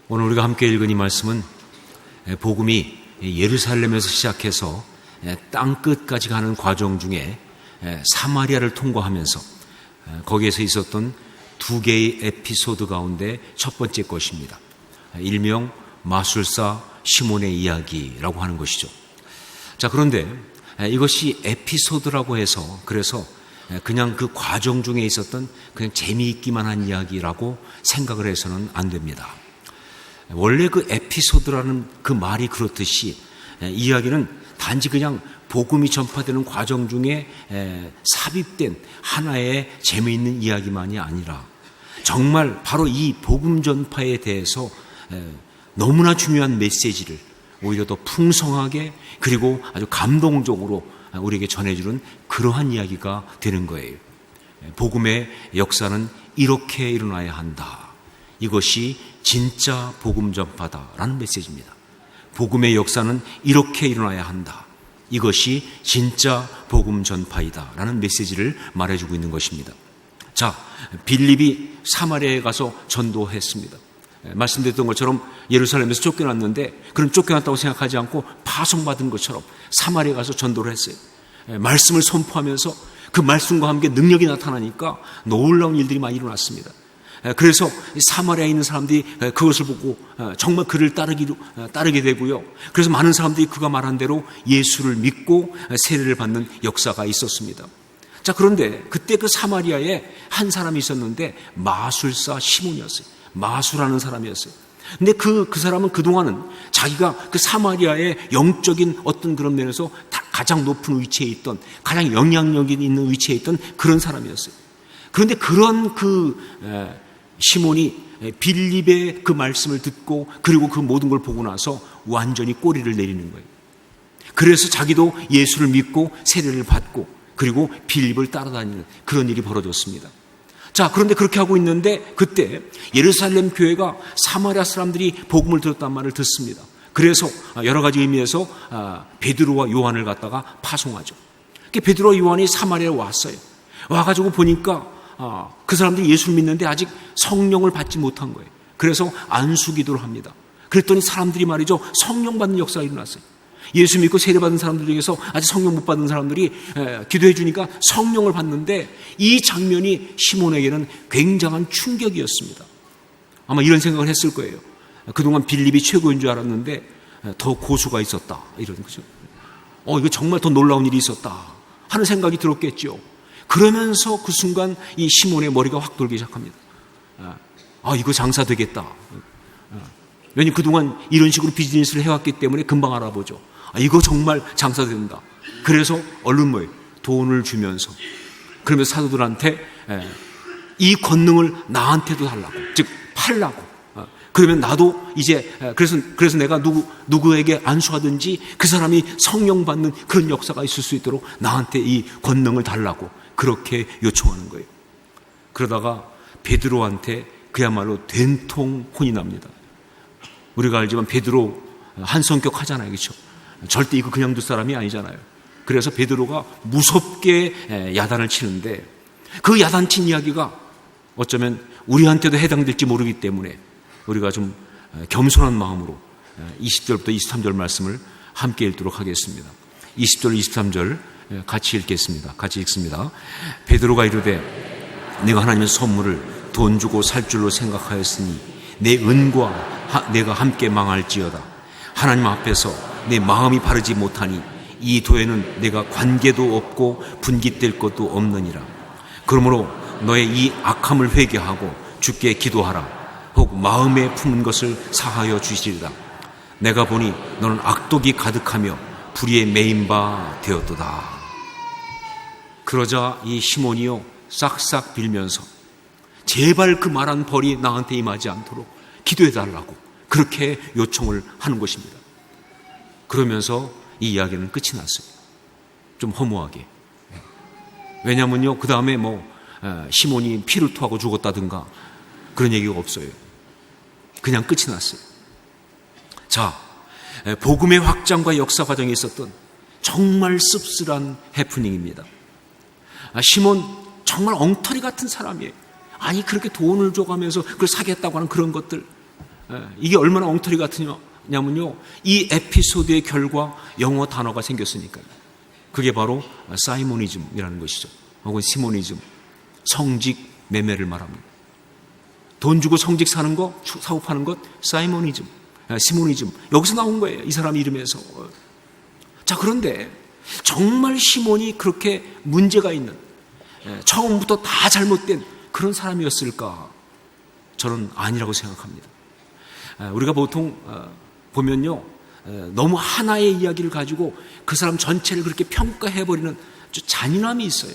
오늘 우리가 함께 읽은 이 말씀은 복음이 예루살렘에서 시작해서 땅끝까지 가는 과정 중에 사마리아를 통과하면서 거기에서 있었던 두 개의 에피소드 가운데 첫 번째 것입니다. 일명 마술사 시몬의 이야기라고 하는 것이죠. 자, 그런데 이것이 에피소드라고 해서 그래서 그냥 그 과정 중에 있었던 그냥 재미있기만 한 이야기라고 생각을 해서는 안 됩니다. 원래 그 에피소드라는 그 말이 그렇듯이 이야기는 단지 그냥 복음이 전파되는 과정 중에 삽입된 하나의 재미있는 이야기만이 아니라 정말 바로 이 복음 전파에 대해서 너무나 중요한 메시지를 오히려 더 풍성하게 그리고 아주 감동적으로 우리에게 전해주는 그러한 이야기가 되는 거예요. 복음의 역사는 이렇게 일어나야 한다. 이것이 진짜 복음 전파다라는 메시지입니다. 복음의 역사는 이렇게 일어나야 한다. 이것이 진짜 복음 전파이다라는 메시지를 말해주고 있는 것입니다. 자, 빌립이 사마리아에 가서 전도했습니다. 말씀드렸던 것처럼 예루살렘에서 쫓겨났는데 그런 쫓겨났다고 생각하지 않고 파송받은 것처럼 사마리아에 가서 전도를 했어요. 말씀을 선포하면서 그 말씀과 함께 능력이 나타나니까 놀라운 일들이 많이 일어났습니다. 그래서 사마리아에 있는 사람들이 그것을 보고 정말 그를 따르게 되고요. 그래서 많은 사람들이 그가 말한 대로 예수를 믿고 세례를 받는 역사가 있었습니다. 자, 그런데 그때 그 사마리아에 한 사람이 있었는데 마술사 시몬이었어요. 마술하는 사람이었어요. 근데 그 사람은 그동안은 자기가 그 사마리아의 영적인 어떤 그런 면에서 가장 높은 위치에 있던, 가장 영향력이 있는 위치에 있던 그런 사람이었어요. 그런데 그런 시몬이 빌립의 그 말씀을 듣고 그리고 그 모든 걸 보고 나서 완전히 꼬리를 내리는 거예요. 그래서 자기도 예수를 믿고 세례를 받고 그리고 빌립을 따라다니는 그런 일이 벌어졌습니다. 자, 그런데 그렇게 하고 있는데 그때 예루살렘 교회가 사마리아 사람들이 복음을 들었단 말을 듣습니다. 그래서 여러 가지 의미에서 베드로와 요한을 갖다가 파송하죠. 베드로와 요한이 사마리아에 왔어요. 와가지고 보니까 그 사람들이 예수를 믿는데 아직 성령을 받지 못한 거예요. 그래서 안수기도를 합니다. 그랬더니 사람들이 말이죠, 성령 받는 역사가 일어났어요. 예수 믿고 세례받은 사람들 중에서 아직 성령 못 받은 사람들이 기도해 주니까 성령을 받는데 이 장면이 시몬에게는 굉장한 충격이었습니다. 아마 이런 생각을 했을 거예요. 그동안 빌립이 최고인 줄 알았는데 더 고수가 있었다. 이런 거죠. 이거 정말 더 놀라운 일이 있었다 하는 생각이 들었겠죠. 그러면서 그 순간 이 시몬의 머리가 확 돌기 시작합니다. 이거 장사 되겠다. 왜냐하면 그동안 이런 식으로 비즈니스를 해왔기 때문에 금방 알아보죠. 이거 정말 장사된다. 그래서 얼른 돈을 주면서 그러면서 사도들한테 이 권능을 나한테도 달라고, 즉 팔라고. 그러면 나도 이제 그래서 내가 누구에게 안수하든지 그 사람이 성령 받는 그런 역사가 있을 수 있도록 나한테 이 권능을 달라고 그렇게 요청하는 거예요. 그러다가 베드로한테 그야말로 된통 혼이 납니다. 우리가 알지만 베드로 한 성격 하잖아요. 그렇죠? 절대 이거 그냥 둘 사람이 아니잖아요. 그래서 베드로가 무섭게 야단을 치는데 그 야단친 이야기가 어쩌면 우리한테도 해당될지 모르기 때문에 우리가 좀 겸손한 마음으로 20절부터 23절 말씀을 함께 읽도록 하겠습니다. 20절 23절 같이 읽겠습니다. 같이 읽습니다. 베드로가 이르되 내가 하나님의 선물을 돈 주고 살 줄로 생각하였으니 내 은과 내가 함께 망할지어다. 하나님 앞에서 내 마음이 바르지 못하니 이 도에는 내가 관계도 없고 분깃될 것도 없느니라. 그러므로 너의 이 악함을 회개하고 주께 기도하라. 혹 마음에 품은 것을 사하여 주시리라. 내가 보니 너는 악독이 가득하며 불의에 매인 바 되었도다. 그러자 이 시몬이요 싹싹 빌면서 제발 그 말한 벌이 나한테 임하지 않도록 기도해달라고 그렇게 요청을 하는 것입니다. 그러면서 이 이야기는 끝이 났어요. 좀 허무하게. 왜냐면요, 그 다음에 시몬이 피를 토하고 죽었다든가 그런 얘기가 없어요. 그냥 끝이 났어요. 자, 복음의 확장과 역사 과정에 있었던 정말 씁쓸한 해프닝입니다. 시몬 정말 엉터리 같은 사람이에요. 아니 그렇게 돈을 줘가면서 그걸 사겠다고 하는 그런 것들 이게 얼마나 엉터리 같으냐면요, 이 에피소드의 결과 영어 단어가 생겼으니까요. 그게 바로 사이모니즘이라는 것이죠. 혹은 시모니즘, 성직 매매를 말합니다. 돈 주고 성직 사는 거, 사고 파는 것, 사이모니즘, 시모니즘. 여기서 나온 거예요. 이 사람 이름에서. 자, 그런데 정말 시몬이 그렇게 문제가 있는, 처음부터 다 잘못된 그런 사람이었을까? 저는 아니라고 생각합니다. 우리가 보통 보면요, 너무 하나의 이야기를 가지고 그 사람 전체를 그렇게 평가해버리는 아주 잔인함이 있어요.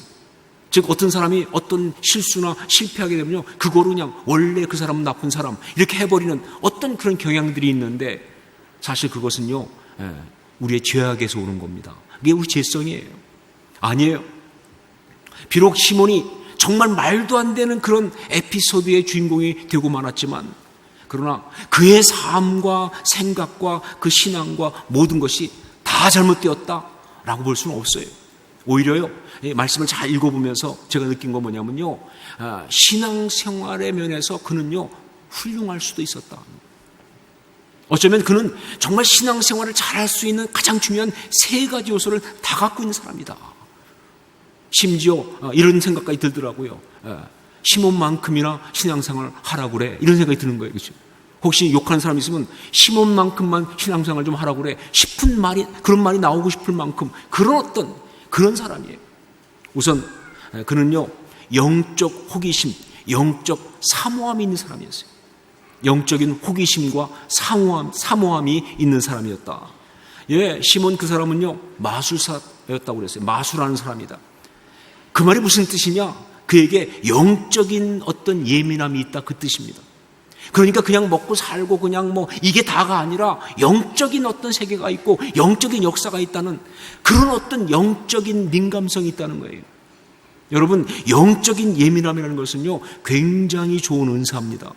즉 어떤 사람이 어떤 실수나 실패하게 되면요, 그거로 그냥 원래 그 사람은 나쁜 사람 이렇게 해버리는 어떤 그런 경향들이 있는데, 사실 그것은요, 우리의 죄악에서 오는 겁니다. 그게 우리 죄성이에요. 아니에요. 비록 시몬이 정말 말도 안 되는 그런 에피소드의 주인공이 되고 말았지만, 그러나 그의 삶과 생각과 그 신앙과 모든 것이 다 잘못되었다라고 볼 수는 없어요. 오히려요, 말씀을 잘 읽어보면서 제가 느낀 건 뭐냐면요, 신앙생활의 면에서 그는요 훌륭할 수도 있었다. 어쩌면 그는 정말 신앙생활을 잘할 수 있는 가장 중요한 3가지 요소를 다 갖고 있는 사람이다. 심지어 이런 생각까지 들더라고요. 시몬만큼이나 신앙생활 하라고 그래, 이런 생각이 드는 거예요. 그렇죠? 혹시 욕하는 사람 있으면 시몬만큼만 신앙생활 좀 하라고 그래 싶은 말이, 그런 말이 나오고 싶을 만큼 그런 사람이에요. 우선 그는요 영적 호기심, 영적 사모함이 있는 사람이었어요. 영적인 호기심과 사모함이 있는 사람이었다. 시몬 그 사람은요 마술사였다고 그랬어요. 마술하는 사람이다. 그 말이 무슨 뜻이냐? 그에게 영적인 어떤 예민함이 있다, 그 뜻입니다. 그러니까 그냥 먹고 살고 그냥 이게 다가 아니라 영적인 어떤 세계가 있고 영적인 역사가 있다는 그런 어떤 영적인 민감성이 있다는 거예요. 여러분, 영적인 예민함이라는 것은요 굉장히 좋은 은사입니다.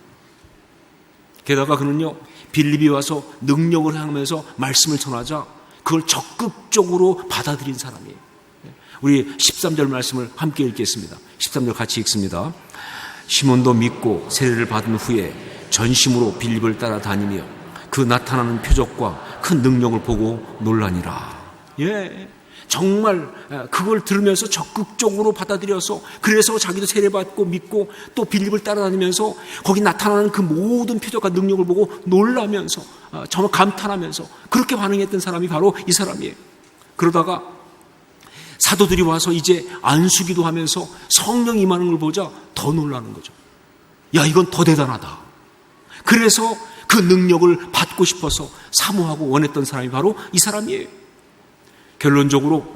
게다가 그는요 빌립이 와서 능력을 행하면서 말씀을 전하자 그걸 적극적으로 받아들인 사람이에요. 우리 13절 말씀을 함께 읽겠습니다. 13절 같이 읽습니다. 시몬도 믿고 세례를 받은 후에 전심으로 빌립을 따라다니며 그 나타나는 표적과 큰 능력을 보고 놀라니라. 정말 그걸 들으면서 적극적으로 받아들여서, 그래서 자기도 세례받고 믿고 또 빌립을 따라다니면서 거기 나타나는 그 모든 표적과 능력을 보고 놀라면서 정말 감탄하면서 그렇게 반응했던 사람이 바로 이 사람이에요. 그러다가 사도들이 와서 이제 안수기도 하면서 성령 임하는 걸 보자 더 놀라는 거죠. 야, 이건 더 대단하다. 그래서 그 능력을 받고 싶어서 사모하고 원했던 사람이 바로 이 사람이에요. 결론적으로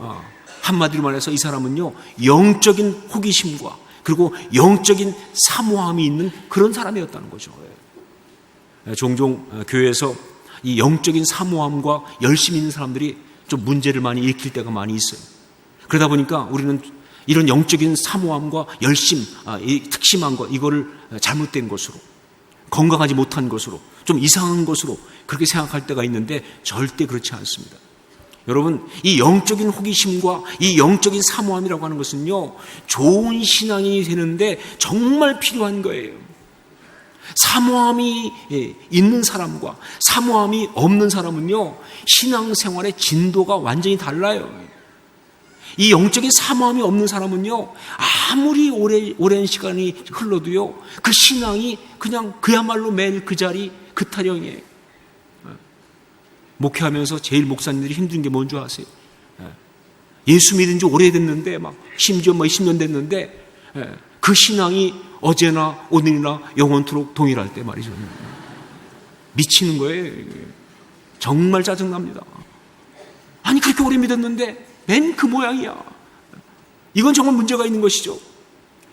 한마디로 말해서 이 사람은요 영적인 호기심과 그리고 영적인 사모함이 있는 그런 사람이었다는 거죠. 종종 교회에서 이 영적인 사모함과 열심히 있는 사람들이 좀 문제를 많이 일으킬 때가 많이 있어요. 그러다 보니까 우리는 이런 영적인 사모함과 열심, 이 특심한 것, 이거를 잘못된 것으로, 건강하지 못한 것으로, 좀 이상한 것으로 그렇게 생각할 때가 있는데 절대 그렇지 않습니다. 여러분, 이 영적인 호기심과 이 영적인 사모함이라고 하는 것은요 좋은 신앙이 되는데 정말 필요한 거예요. 사모함이 있는 사람과 사모함이 없는 사람은요 신앙생활의 진도가 완전히 달라요. 이 영적인 사모함이 없는 사람은요 아무리 오랜 시간이 흘러도요 그 신앙이 그냥 그야말로 매일 그 자리 그 타령이에요. 목회하면서 제일 목사님들이 힘든 게 뭔 줄 아세요? 예수 믿은 지 오래됐는데 심지어 20년 됐는데 그 신앙이 어제나 오늘이나 영원토록 동일할 때 말이죠. 미치는 거예요. 정말 짜증납니다. 아니 그렇게 오래 믿었는데 맨 그 모양이야. 이건 정말 문제가 있는 것이죠.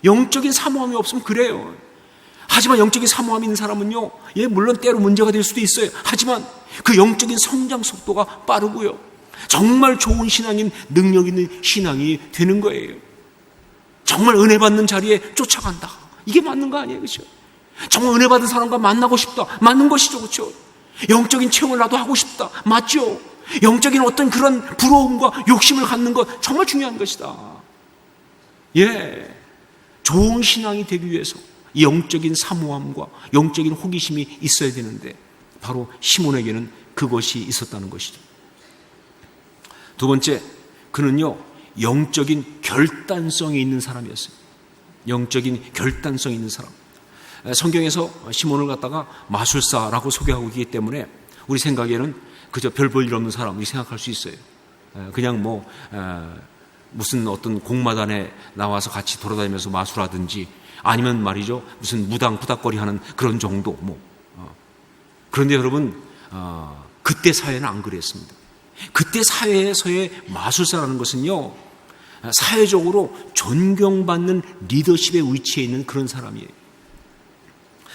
영적인 사모함이 없으면 그래요. 하지만 영적인 사모함이 있는 사람은요 물론 때로 문제가 될 수도 있어요. 하지만 그 영적인 성장 속도가 빠르고요 정말 좋은 신앙인, 능력 있는 신앙이 되는 거예요. 정말 은혜 받는 자리에 쫓아간다. 이게 맞는 거 아니에요? 그렇죠? 정말 은혜 받은 사람과 만나고 싶다. 맞는 것이죠. 그렇죠? 영적인 체험을 나도 하고 싶다. 맞죠? 영적인 어떤 그런 부러움과 욕심을 갖는 것 정말 중요한 것이다. 좋은 신앙이 되기 위해서 이 영적인 사모함과 영적인 호기심이 있어야 되는데 바로 시몬에게는 그것이 있었다는 것이죠. 두 번째, 그는요 영적인 결단성이 있는 사람이었어요. 영적인 결단성이 있는 사람. 성경에서 시몬을 갖다가 마술사라고 소개하고 있기 때문에 우리 생각에는 그저 별 볼 일 없는 사람 이렇게 생각할 수 있어요. 그냥 무슨 어떤 공마단에 나와서 같이 돌아다니면서 마술하든지 아니면 말이죠 무슨 무당 부닥거리 하는 그런 정도 그런데 여러분 그때 사회는 안 그랬습니다. 그때 사회에서의 마술사라는 것은요 사회적으로 존경받는 리더십에 위치해 있는 그런 사람이에요.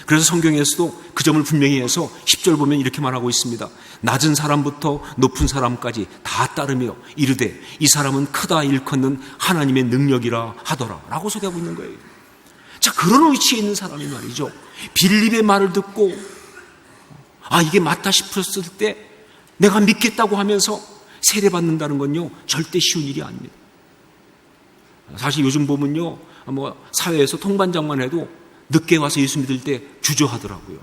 그래서 성경에서도 그 점을 분명히 해서 10절 보면 이렇게 말하고 있습니다. 낮은 사람부터 높은 사람까지 다 따르며 이르되 이 사람은 크다 일컫는 하나님의 능력이라 하더라 라고 소개하고 있는 거예요. 자, 그런 위치에 있는 사람이 말이죠 빌립의 말을 듣고 이게 맞다 싶었을 때 내가 믿겠다고 하면서 세례받는다는 건요 절대 쉬운 일이 아닙니다. 사실 요즘 보면요 사회에서 통반장만 해도 늦게 와서 예수 믿을 때 주저하더라고요.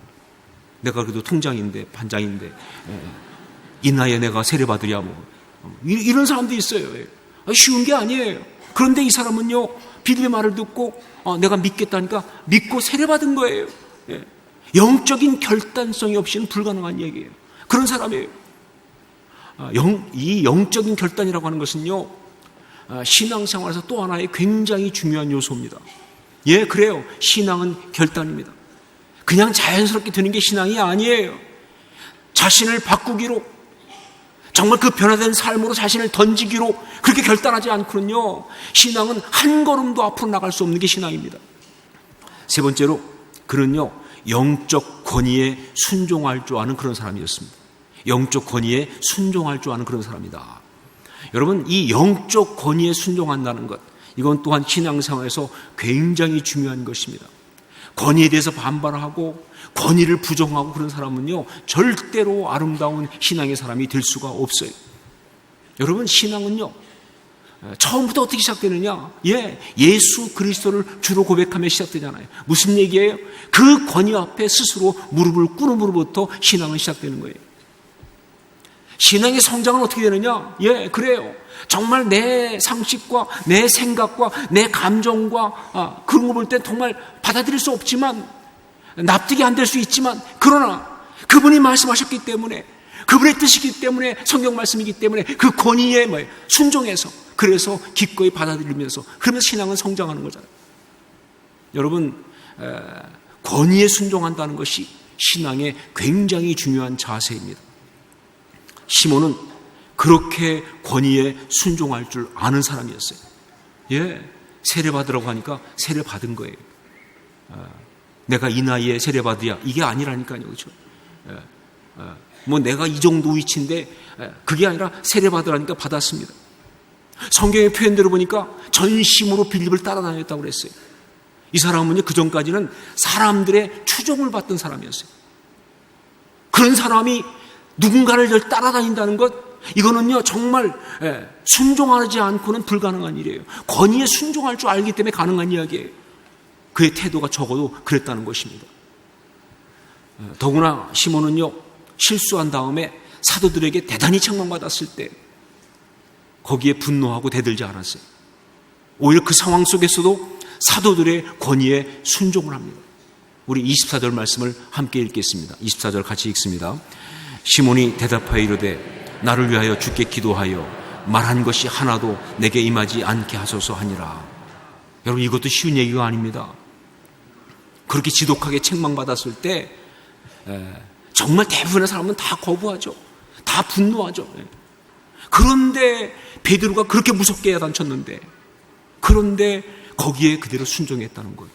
내가 그래도 통장인데 반장인데 이 나이에 내가 세례받으랴 이런 사람도 있어요. 쉬운 게 아니에요. 그런데 이 사람은요 빌립의 말을 듣고 내가 믿겠다니까 믿고 세례받은 거예요. 영적인 결단성이 없이는 불가능한 얘기예요. 그런 사람이에요. 이 영적인 결단이라고 하는 것은요 신앙생활에서 또 하나의 굉장히 중요한 요소입니다. 예, 그래요. 신앙은 결단입니다. 그냥 자연스럽게 되는 게 신앙이 아니에요. 자신을 바꾸기로 정말 그 변화된 삶으로 자신을 던지기로 그렇게 결단하지 않고는요 신앙은 한 걸음도 앞으로 나갈 수 없는 게 신앙입니다. 세 번째로 그는요 영적 권위에 순종할 줄 아는 그런 사람이었습니다. 영적 권위에 순종할 줄 아는 그런 사람이다. 여러분 이 영적 권위에 순종한다는 것 이건 또한 신앙생활에서 굉장히 중요한 것입니다. 권위에 대해서 반발하고 권위를 부정하고 그런 사람은요 절대로 아름다운 신앙의 사람이 될 수가 없어요. 여러분 신앙은요 처음부터 어떻게 시작되느냐? 예수 그리스도를 주로 고백하며 시작되잖아요. 무슨 얘기예요? 그 권위 앞에 스스로 무릎을 꿇음으로부터 신앙은 시작되는 거예요. 신앙의 성장은 어떻게 되느냐? 그래요. 정말 내 상식과 내 생각과 내 감정과 그런 거 볼 때 정말 받아들일 수 없지만 납득이 안 될 수 있지만 그러나 그분이 말씀하셨기 때문에 그분의 뜻이기 때문에 성경 말씀이기 때문에 그 권위에 순종해서 그래서 기꺼이 받아들이면서 그러면서 신앙은 성장하는 거잖아요. 여러분 권위에 순종한다는 것이 신앙의 굉장히 중요한 자세입니다. 시몬은 그렇게 권위에 순종할 줄 아는 사람이었어요. 세례받으라고 하니까 세례받은 거예요. 내가 이 나이에 세례받으랴 이게 아니라니까요. 그렇죠? 내가 이 정도 위치인데 그게 아니라 세례받으라니까 받았습니다. 성경의 표현대로 보니까 전심으로 빌립을 따라다녔다고 그랬어요. 이 사람은요 그 전까지는 사람들의 추종을 받던 사람이었어요. 그런 사람이 누군가를 따라다닌다는 것 이거는요 정말 순종하지 않고는 불가능한 일이에요. 권위에 순종할 줄 알기 때문에 가능한 이야기예요. 그의 태도가 적어도 그랬다는 것입니다. 더구나 시몬은요 실수한 다음에 사도들에게 대단히 책망받았을 때 거기에 분노하고 대들지 않았어요. 오히려 그 상황 속에서도 사도들의 권위에 순종을 합니다. 우리 24절 말씀을 함께 읽겠습니다. 24절 같이 읽습니다. 시몬이 대답하여 이르되 나를 위하여 주께 기도하여 말한 것이 하나도 내게 임하지 않게 하소서 하니라. 여러분 이것도 쉬운 얘기가 아닙니다. 그렇게 지독하게 책망받았을 때 정말 대부분의 사람은 다 거부하죠. 다 분노하죠. 그런데 베드로가 그렇게 무섭게 야단쳤는데 그런데 거기에 그대로 순종했다는 거예요.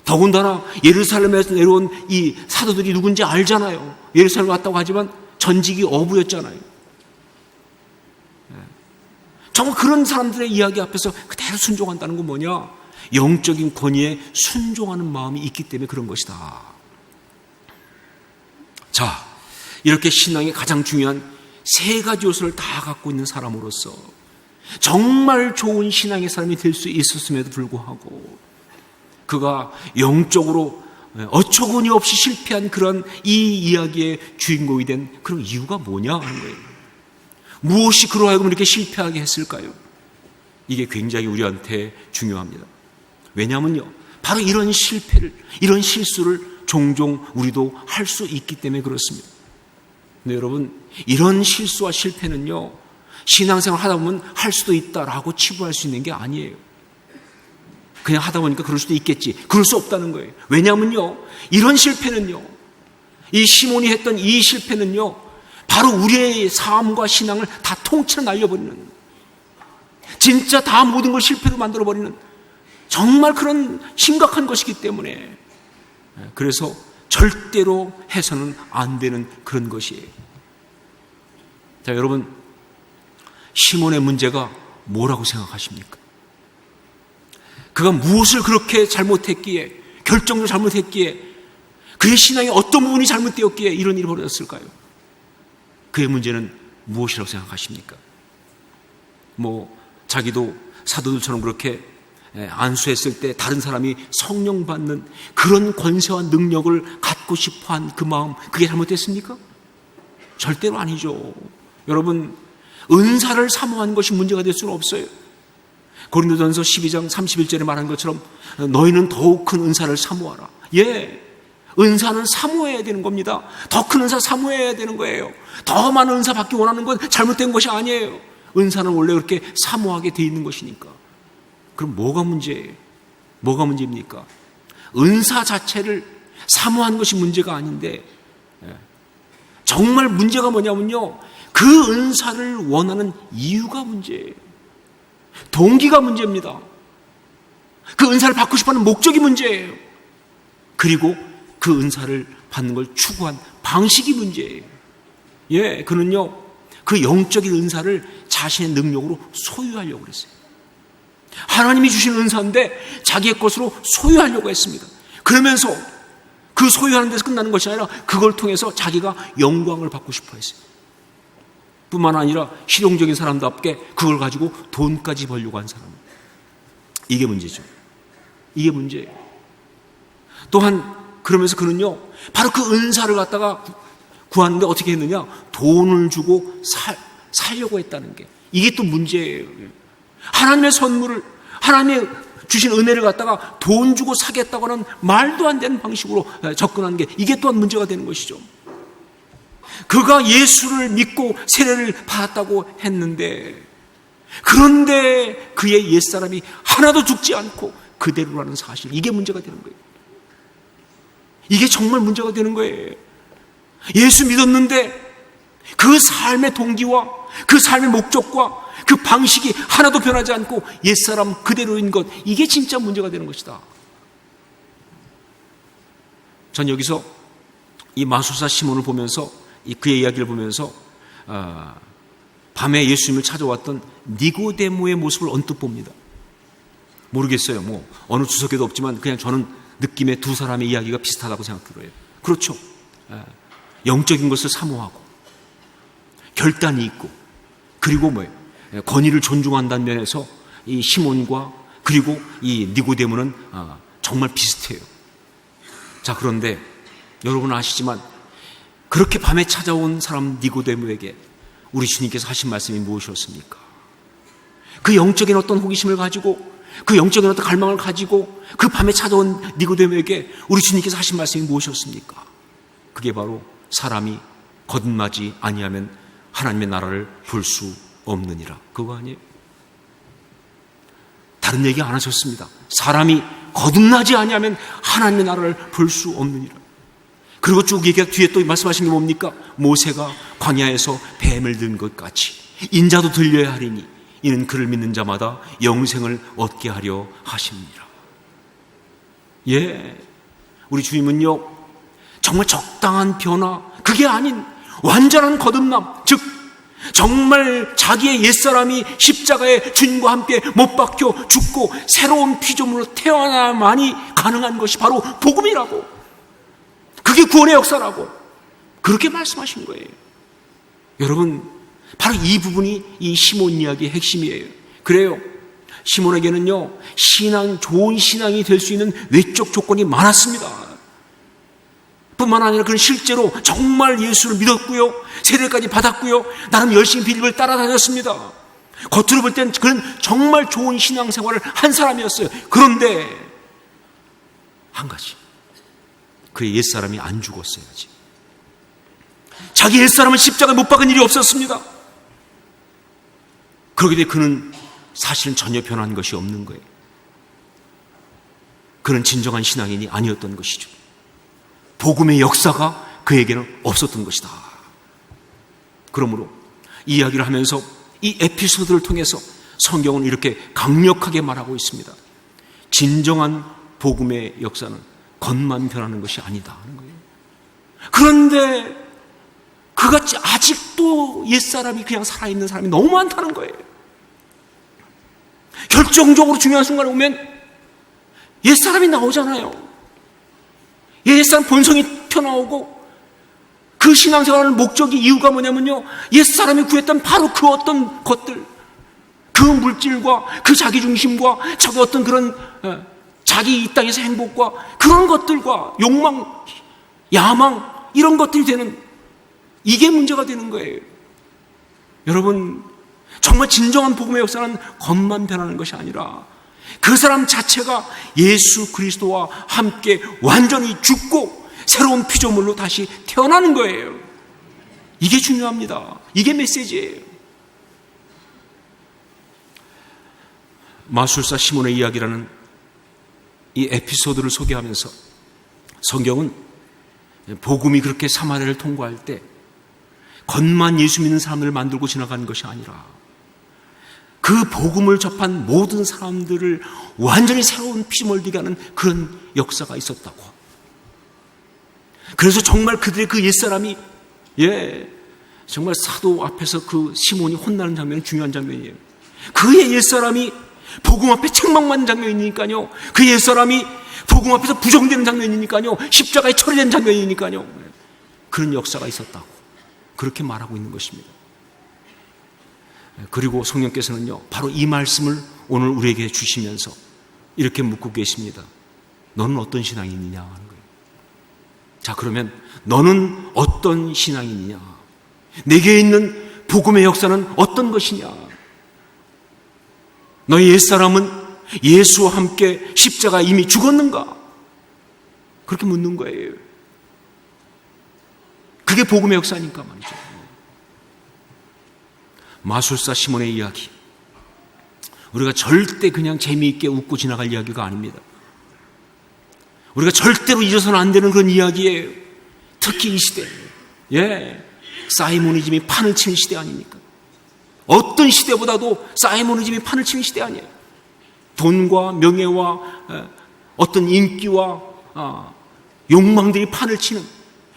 더군다나 예루살렘에서 내려온 이 사도들이 누군지 알잖아요. 예루살렘 왔다고 하지만 전직이 어부였잖아요. 정말 그런 사람들의 이야기 앞에서 그대로 순종한다는 건 뭐냐? 영적인 권위에 순종하는 마음이 있기 때문에 그런 것이다. 자, 이렇게 신앙의 가장 중요한 세 가지 요소를 다 갖고 있는 사람으로서 정말 좋은 신앙의 사람이 될 수 있었음에도 불구하고 그가 영적으로 어처구니 없이 실패한 그런 이 이야기의 주인공이 된 그런 이유가 뭐냐 하는 거예요. 무엇이 그로 하여금 이렇게 실패하게 했을까요? 이게 굉장히 우리한테 중요합니다. 왜냐하면요, 바로 이런 실패를, 이런 실수를 종종 우리도 할 수 있기 때문에 그렇습니다. 근데 여러분, 이런 실수와 실패는요, 신앙생활 하다 보면 할 수도 있다라고 치부할 수 있는 게 아니에요. 그냥 하다 보니까 그럴 수도 있겠지. 그럴 수 없다는 거예요. 왜냐하면요, 이런 실패는요, 이 시몬이 했던 이 실패는요, 바로 우리의 삶과 신앙을 다 통째로 날려버리는, 진짜 다 모든 걸 실패로 만들어버리는 정말 그런 심각한 것이기 때문에, 그래서 절대로 해서는 안 되는 그런 것이에요. 자, 여러분, 시몬의 문제가 뭐라고 생각하십니까? 그가 무엇을 그렇게 잘못했기에, 결정을 잘못했기에, 그의 신앙의 어떤 부분이 잘못되었기에 이런 일이 벌어졌을까요? 그의 문제는 무엇이라고 생각하십니까? 자기도 사도들처럼 그렇게 안수했을 때 다른 사람이 성령 받는 그런 권세와 능력을 갖고 싶어한 그 마음, 그게 잘못됐습니까? 절대로 아니죠. 여러분, 은사를 사모한 것이 문제가 될 수는 없어요. 고린도전서 12장 31절에 말한 것처럼 너희는 더욱 큰 은사를 사모하라. 예, 은사는 사모해야 되는 겁니다. 더 큰 은사 사모해야 되는 거예요. 더 많은 은사 받기 원하는 건 잘못된 것이 아니에요. 은사는 원래 그렇게 사모하게 돼 있는 것이니까. 그럼 뭐가 문제예요? 뭐가 문제입니까? 은사 자체를 사모한 것이 문제가 아닌데, 정말 문제가 뭐냐면요, 그 은사를 원하는 이유가 문제예요. 동기가 문제입니다. 그 은사를 받고 싶어하는 목적이 문제예요. 그리고 그 은사를 받는 걸 추구한 방식이 문제예요. 예, 그는요, 그 영적인 은사를 자신의 능력으로 소유하려고 그랬어요. 하나님이 주신 은사인데 자기의 것으로 소유하려고 했습니다. 그러면서 그 소유하는 데서 끝나는 것이 아니라 그걸 통해서 자기가 영광을 받고 싶어 했어요. 뿐만 아니라 실용적인 사람답게 그걸 가지고 돈까지 벌려고 한 사람. 이게 문제죠. 이게 문제예요. 또한 그러면서 그는요, 바로 그 은사를 갖다가 구하는데 어떻게 했느냐? 돈을 주고 살려고 했다는 게, 이게 또 문제예요. 하나님의 선물을, 하나님의 주신 은혜를 갖다가 돈 주고 사겠다고 하는 말도 안 되는 방식으로 접근하는 게, 이게 또한 문제가 되는 것이죠. 그가 예수를 믿고 세례를 받았다고 했는데, 그런데 그의 옛사람이 하나도 죽지 않고 그대로라는 사실, 이게 문제가 되는 거예요. 이게 정말 문제가 되는 거예요. 예수 믿었는데 그 삶의 동기와 그 삶의 목적과 그 방식이 하나도 변하지 않고 옛사람 그대로인 것, 이게 진짜 문제가 되는 것이다. 전 여기서 이 마술사 시몬을 보면서, 그의 이야기를 보면서 밤에 예수님을 찾아왔던 니고데모의 모습을 언뜻 봅니다. 모르겠어요. 어느 주석에도 없지만 그냥 저는 느낌에 두 사람의 이야기가 비슷하다고 생각해요. 그렇죠. 영적인 것을 사모하고 결단이 있고, 그리고 권위를 존중한다는 면에서 이 시몬과 그리고 이 니고데모는 정말 비슷해요. 자, 그런데 여러분 아시지만 그렇게 밤에 찾아온 사람 니고데모에게 우리 주님께서 하신 말씀이 무엇이었습니까? 그 영적인 어떤 호기심을 가지고, 그 영적인 어떤 갈망을 가지고 그 밤에 찾아온 니고데모에게 우리 주님께서 하신 말씀이 무엇이었습니까? 그게 바로 사람이 거듭나지 아니하면 하나님의 나라를 볼 수 없느니라. 그거 아니에요? 다른 얘기 안 하셨습니다. 사람이 거듭나지 아니하면 하나님의 나라를 볼 수 없느니라. 그리고 쭉 얘기가 뒤에 또 말씀하신 게 뭡니까? 모세가 광야에서 뱀을 든 것 같이 인자도 들려야 하리니 이는 그를 믿는 자마다 영생을 얻게 하려 하십니다. 예, 우리 주님은요, 정말 적당한 변화, 그게 아닌 완전한 거듭남, 즉 정말 자기의 옛사람이 십자가에 주님과 함께 못 박혀 죽고 새로운 피조물로 태어나야만이 가능한 것이 바로 복음이라고, 그게 구원의 역사라고 그렇게 말씀하신 거예요. 여러분, 바로 이 부분이 이 시몬 이야기의 핵심이에요. 그래요, 시몬에게는요, 좋은 신앙이 될 수 있는 외적 조건이 많았습니다. 뿐만 아니라 그는 실제로 정말 예수를 믿었고요, 세례까지 받았고요, 나름 열심히 빌립을 따라다녔습니다. 겉으로 볼 땐 그는 정말 좋은 신앙생활을 한 사람이었어요. 그런데 한 가지, 그의 옛사람이 안 죽었어야지. 자기 옛사람은 십자가에 못 박은 일이 없었습니다. 그러게 되면 그는 사실은 전혀 변한 것이 없는 거예요. 그는 진정한 신앙인이 아니었던 것이죠. 복음의 역사가 그에게는 없었던 것이다. 그러므로 이 이야기를 하면서 이 에피소드를 통해서 성경은 이렇게 강력하게 말하고 있습니다. 진정한 복음의 역사는 겉만 변하는 것이 아니다 하는 거예요. 그런데 그같이 아직도 옛사람이 그냥 살아있는 사람이 너무 많다는 거예요. 결정적으로 중요한 순간에 오면 옛사람이 나오잖아요. 옛사람 본성이 튀어나오고, 그 신앙생활의 목적이, 이유가 뭐냐면요, 옛사람이 구했던 바로 그 어떤 것들, 그 물질과 그 자기중심과 저기 어떤 그런 자기 이 땅에서 행복과 그런 것들과 욕망, 야망, 이런 것들이 되는, 이게 문제가 되는 거예요. 여러분, 정말 진정한 복음의 역사는 겉만 변하는 것이 아니라 그 사람 자체가 예수 그리스도와 함께 완전히 죽고 새로운 피조물로 다시 태어나는 거예요. 이게 중요합니다. 이게 메시지예요. 마술사 시몬의 이야기라는 이 에피소드를 소개하면서 성경은 복음이 그렇게 사마리아를 통과할 때 겉만 예수 믿는 사람들을 만들고 지나가는 것이 아니라 그 복음을 접한 모든 사람들을 완전히 새로운 피조물 되게 하는 그런 역사가 있었다고. 그래서 정말 그들의 그 옛사람이, 정말 사도 앞에서 그 시몬이 혼나는 장면은 중요한 장면이에요. 그의 옛사람이 복음 앞에 책망받는 장면이니까요, 그 옛사람이 복음 앞에서 부정되는 장면이니까요, 십자가에 처리된 장면이니까요, 그런 역사가 있었다고 그렇게 말하고 있는 것입니다. 그리고 성령께서는요, 바로 이 말씀을 오늘 우리에게 주시면서 이렇게 묻고 계십니다. 너는 어떤 신앙인이냐 하는 거예요. 자, 그러면 너는 어떤 신앙인이냐? 내게 있는 복음의 역사는 어떤 것이냐? 너희 옛사람은 예수와 함께 십자가에 이미 죽었는가? 그렇게 묻는 거예요. 그게 복음의 역사니까 말이죠. 마술사 시몬의 이야기, 우리가 절대 그냥 재미있게 웃고 지나갈 이야기가 아닙니다. 우리가 절대로 잊어서는 안 되는 그런 이야기예요. 특히 이 시대, 사이모니즘이 판을 치는 시대 아닙니까? 어떤 시대보다도 사이모니즘이 판을 치는 시대 아니에요. 돈과 명예와 어떤 인기와 욕망들이 판을 치는,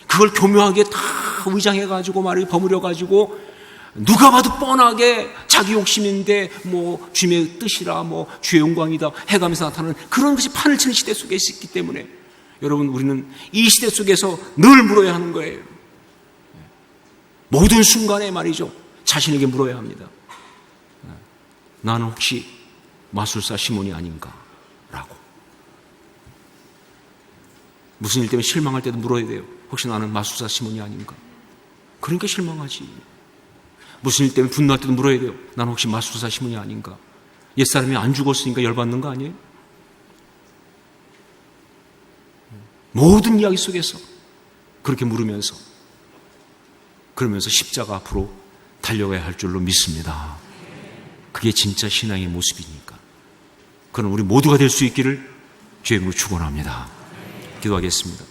그걸 교묘하게 다 위장해가지고 말을 버무려가지고 누가 봐도 뻔하게 자기 욕심인데 뭐 주님의 뜻이라 뭐 주의 영광이다 해가면서 나타나는 그런 것이 판을 치는 시대 속에 있기 때문에 여러분, 우리는 이 시대 속에서 늘 물어야 하는 거예요. 모든 순간에 말이죠, 자신에게 물어야 합니다. 나는 혹시 마술사 시몬이 아닌가? 라고. 무슨 일 때문에 실망할 때도 물어야 돼요. 혹시 나는 마술사 시몬이 아닌가? 그러니까 실망하지. 무슨 일 때문에 분노할 때도 물어야 돼요. 나는 혹시 마술사 시몬이 아닌가? 옛사람이 안 죽었으니까 열받는 거 아니에요? 모든 이야기 속에서 그렇게 물으면서, 그러면서 십자가 앞으로 달려가야 할 줄로 믿습니다. 그게 진짜 신앙의 모습이니까. 그럼 우리 모두가 될 수 있기를 주의 이름으로 축원합니다. 기도하겠습니다.